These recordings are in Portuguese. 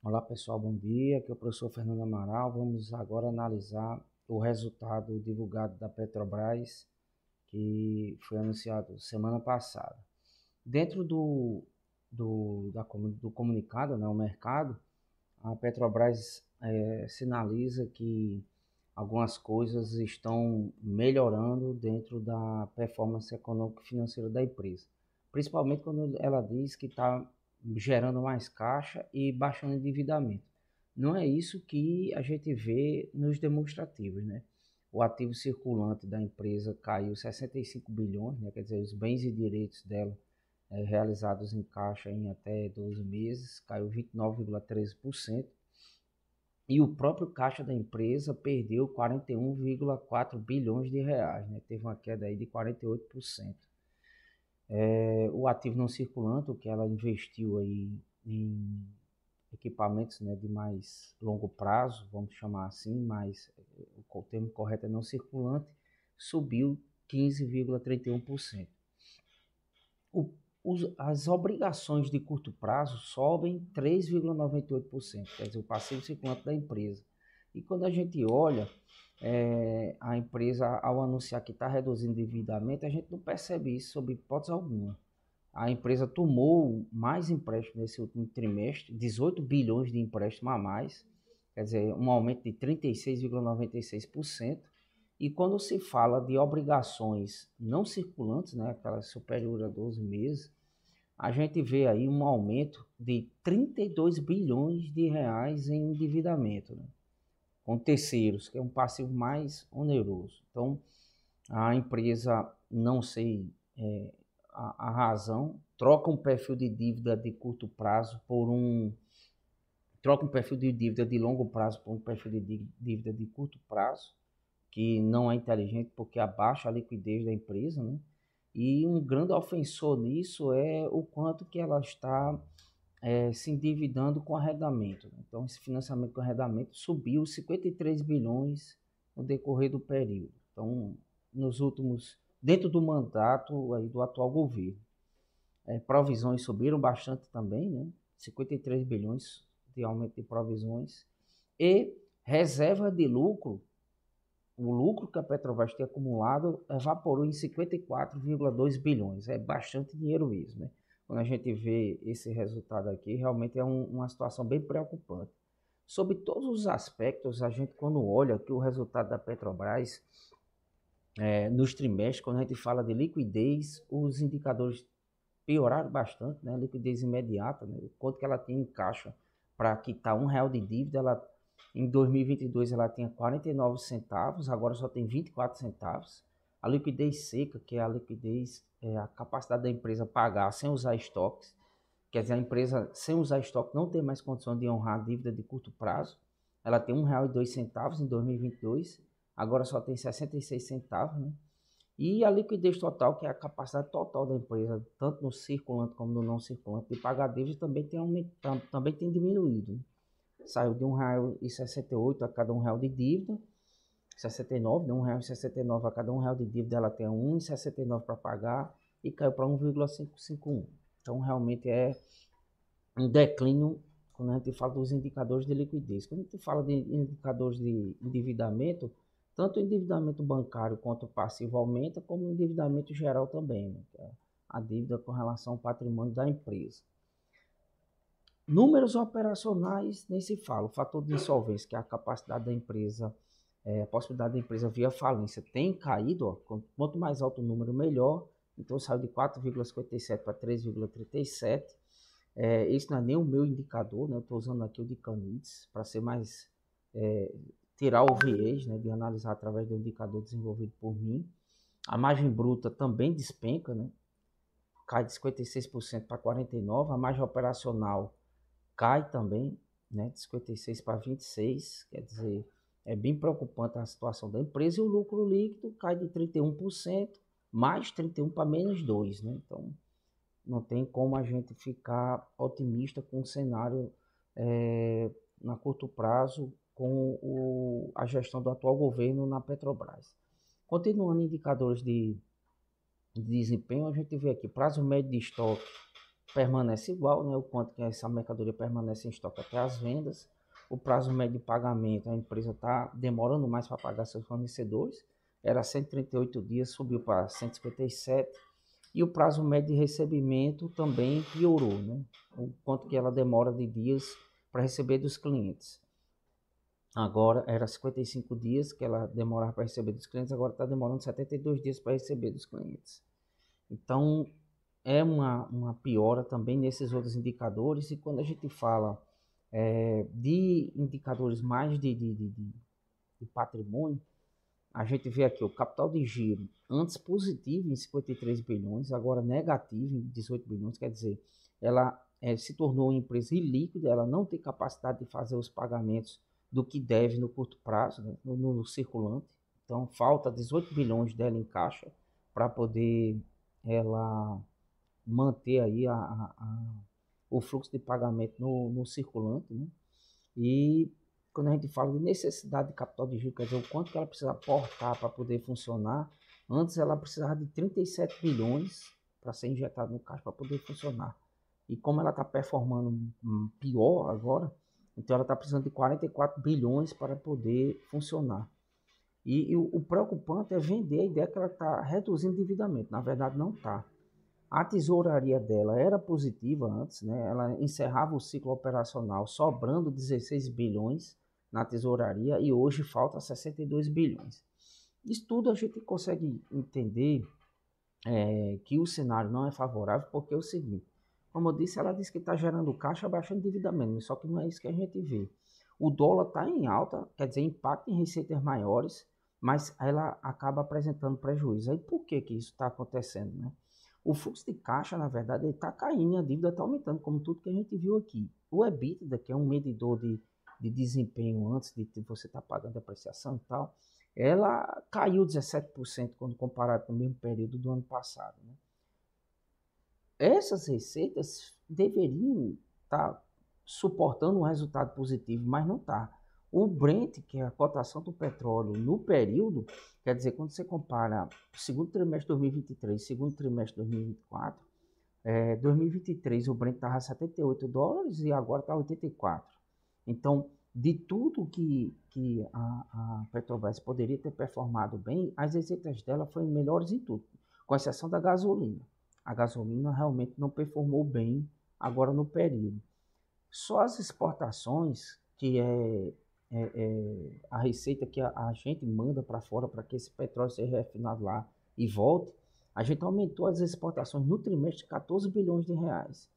Olá pessoal, bom dia. Aqui é o professor Fernando Amaral. Vamos agora analisar o resultado divulgado da Petrobras, que foi anunciado semana passada. Dentro do comunicado, né, o mercado, a Petrobras sinaliza que algumas coisas estão melhorando dentro da performance econômica e financeira da empresa. Principalmente quando ela diz que está gerando mais caixa e baixando o endividamento. Não é isso que a gente vê nos demonstrativos, né? O ativo circulante da empresa caiu 65 bilhões, né? Quer dizer, os bens e direitos dela realizados em caixa em até 12 meses, caiu 29,13%. E o próprio caixa da empresa perdeu 41,4 bilhões de reais, né? Teve uma queda aí de 48%. O ativo não circulante, o que ela investiu aí em equipamentos, né, de mais longo prazo, vamos chamar assim, mas o termo correto é não circulante, subiu 15,31%. As obrigações de curto prazo sobem 3,98%, quer dizer, o passivo circulante da empresa. E quando a gente olha, a empresa, ao anunciar que está reduzindo endividamento, a gente não percebe isso sob hipótese alguma. A empresa tomou mais empréstimos nesse último trimestre, 18 bilhões de empréstimo a mais, quer dizer, um aumento de 36,96%. E quando se fala de obrigações não circulantes, né, aquelas superiores a 12 meses, a gente vê aí um aumento de 32 bilhões de reais em endividamento, né, com terceiros, que é um passivo mais oneroso. Então, a empresa, não sei a razão, troca um perfil de dívida de curto prazo por troca um perfil de dívida de longo prazo por um perfil de dívida de curto prazo, que não é inteligente porque abaixa a liquidez da empresa, né? E um grande ofensor nisso é o quanto que ela está se endividando com arrendamento. Então, esse financiamento com arrendamento subiu 53 bilhões no decorrer do período. Então, dentro do mandato aí do atual governo. Provisões subiram bastante também, né? 53 bilhões de aumento de provisões. E reserva de lucro, o lucro que a Petrobras tem acumulado evaporou em 54,2 bilhões. É bastante dinheiro mesmo, né? Quando a gente vê esse resultado aqui, realmente é uma situação bem preocupante. Sobre todos os aspectos, a gente quando olha aqui o resultado da Petrobras, nos trimestres, quando a gente fala de liquidez, os indicadores pioraram bastante, né? Liquidez imediata, né? Quanto que ela tem em caixa para quitar R$ 1 de dívida, em 2022 ela tinha 49 centavos, agora só tem 24 centavos. A liquidez seca, que é a liquidez, a capacidade da empresa pagar sem usar estoques, quer dizer, a empresa sem usar estoque não tem mais condição de honrar a dívida de curto prazo. Ela tem R$ 1,02 em 2022, agora só tem 66 centavos, né? E a liquidez total, que é a capacidade total da empresa, tanto no circulante como no não circulante, de pagar dívidas, também tem diminuído, né? Saiu de R$ 1,68 a cada R$ 1 de dívida, 69, né? R$ 1,69 a cada R$ 1 de dívida, ela tem R$ 1,69 para pagar e caiu para 1,551. Então, realmente é um declínio quando a gente fala dos indicadores de liquidez. Quando a gente fala de indicadores de endividamento, tanto o endividamento bancário quanto o passivo aumenta, como o endividamento geral também, né? Que é a dívida com relação ao patrimônio da empresa. Números operacionais nem se fala. O fator de insolvência, que é a capacidade da empresa, a possibilidade da empresa via falência, tem caído. Ó, quanto mais alto o número, melhor. Então saiu de 4,57 para 3,37. Esse não é nem o meu indicador, né? Eu estou usando aqui o de Canids para ser mais tirar o viés, né, de analisar através do indicador desenvolvido por mim. A margem bruta também despenca, né? Cai de 56% para 49%. A margem operacional cai também, né? De 56% para 26%. Quer dizer, é bem preocupante a situação da empresa. E o lucro líquido cai de 31%, mais 31% para menos 2%, né? Então, não tem como a gente ficar otimista com o cenário na curto prazo com a gestão do atual governo na Petrobras. Continuando indicadores de desempenho, a gente vê aqui prazo médio de estoque permanece igual, né? O quanto que essa mercadoria permanece em estoque até as vendas. O prazo médio de pagamento, a empresa está demorando mais para pagar seus fornecedores. Era 138 dias, subiu para 157. E o prazo médio de recebimento também piorou, né? O quanto que ela demora de dias para receber dos clientes. Agora era 55 dias que ela demorava para receber dos clientes, agora está demorando 72 dias para receber dos clientes. Então, é uma piora também nesses outros indicadores. E quando a gente fala de indicadores mais de patrimônio, a gente vê aqui o capital de giro, antes positivo em 53 bilhões, agora negativo em 18 bilhões, quer dizer, ela se tornou uma empresa ilíquida, ela não tem capacidade de fazer os pagamentos do que deve no curto prazo, né, no circulante. Então, falta 18 bilhões dela em caixa para poder ela manter aí o fluxo de pagamento no circulante, né? E quando a gente fala de necessidade de capital de giro, quer dizer, o quanto que ela precisa aportar para poder funcionar, antes ela precisava de 37 bilhões para ser injetado no caixa para poder funcionar. E como ela está performando pior agora, então ela está precisando de 44 bilhões para poder funcionar. E o preocupante é vender a ideia que ela está reduzindo o endividamento. Na verdade, não está. A tesouraria dela era positiva antes, né? Ela encerrava o ciclo operacional sobrando 16 bilhões na tesouraria e hoje falta 62 bilhões. Isso tudo a gente consegue entender que o cenário não é favorável porque é o seguinte, como eu disse, ela disse que está gerando caixa baixando endividamento, só que não é isso que a gente vê. O dólar está em alta, quer dizer, impacta em receitas maiores, mas ela acaba apresentando prejuízo. Aí por que isso está acontecendo, né? O fluxo de caixa, na verdade, ele está caindo e a dívida está aumentando, como tudo que a gente viu aqui. O EBITDA, que é um medidor de desempenho antes de você estar pagando depreciação e tal, ela caiu 17% quando comparado com o mesmo período do ano passado, né? Essas receitas deveriam estar suportando um resultado positivo, mas não está. O Brent, que é a cotação do petróleo no período, quer dizer, quando você compara o segundo trimestre de 2023 e segundo trimestre de 2024, 2023 o Brent estava a 78 dólares e agora está a 84. Então, de tudo que a Petrobras poderia ter performado bem, as receitas dela foram melhores em tudo, com exceção da gasolina. A gasolina realmente não performou bem agora no período. Só as exportações, que a receita que a gente manda para fora para que esse petróleo seja refinado lá e volte, a gente aumentou as exportações no trimestre de 14 bilhões de reais.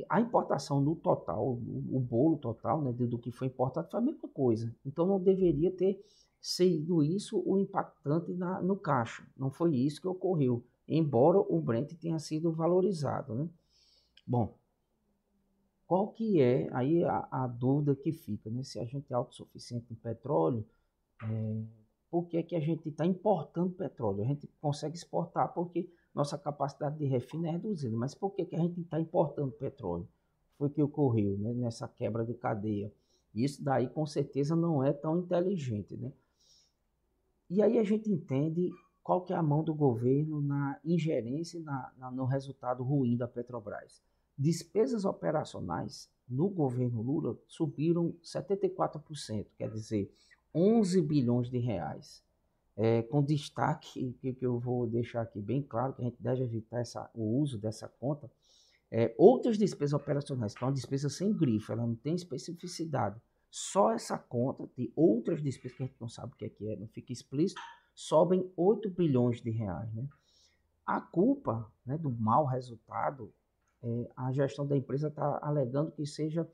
A importação no total, o bolo total, né, do que foi importado, foi a mesma coisa. Então não deveria ter sido isso o impactante no caixa. Não foi isso que ocorreu, embora o Brent tenha sido valorizado, né? Bom, qual que é aí a dúvida que fica, né? Se a gente é autossuficiente em petróleo, por que que a gente está importando petróleo? A gente consegue exportar porque nossa capacidade de refino é reduzida, mas por que que a gente está importando petróleo? Foi o que ocorreu, né, nessa quebra de cadeia. Isso daí com certeza não é tão inteligente, né? E aí a gente entende qual que é a mão do governo na ingerência no resultado ruim da Petrobras. Despesas operacionais no governo Lula subiram 74%, quer dizer, 11 bilhões de reais. Com destaque, que eu vou deixar aqui bem claro, que a gente deve evitar o uso dessa conta, outras despesas operacionais, que é uma despesa sem grifo, ela não tem especificidade. Só essa conta de outras despesas que a gente não sabe o que é, não fica explícito, sobem 8 bilhões de reais, né? A culpa, né, do mau resultado, a gestão da empresa está alegando que seja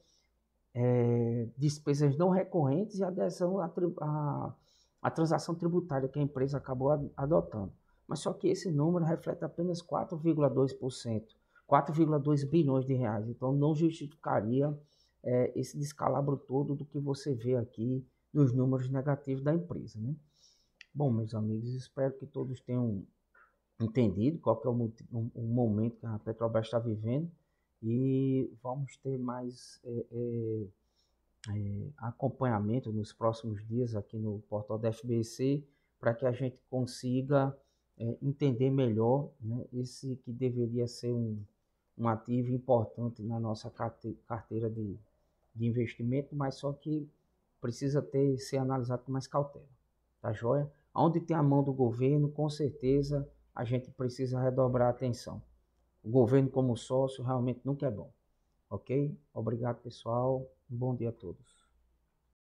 despesas não recorrentes e adesão à transação tributária que a empresa acabou adotando. Mas só que esse número reflete apenas 4,2%, 4,2 bilhões de reais. Então não justificaria esse descalabro todo do que você vê aqui nos números negativos da empresa, né? Bom, meus amigos, espero que todos tenham entendido qual que é o momento que a Petrobras está vivendo e vamos ter mais acompanhamento nos próximos dias aqui no portal da FBC para que a gente consiga entender melhor, né, esse que deveria ser um ativo importante na nossa carteira de investimento, mas só que precisa ser analisado com mais cautela, tá joia? Onde tem a mão do governo, com certeza a gente precisa redobrar a atenção. O governo como sócio realmente nunca é bom, ok? Obrigado, pessoal. Um bom dia a todos.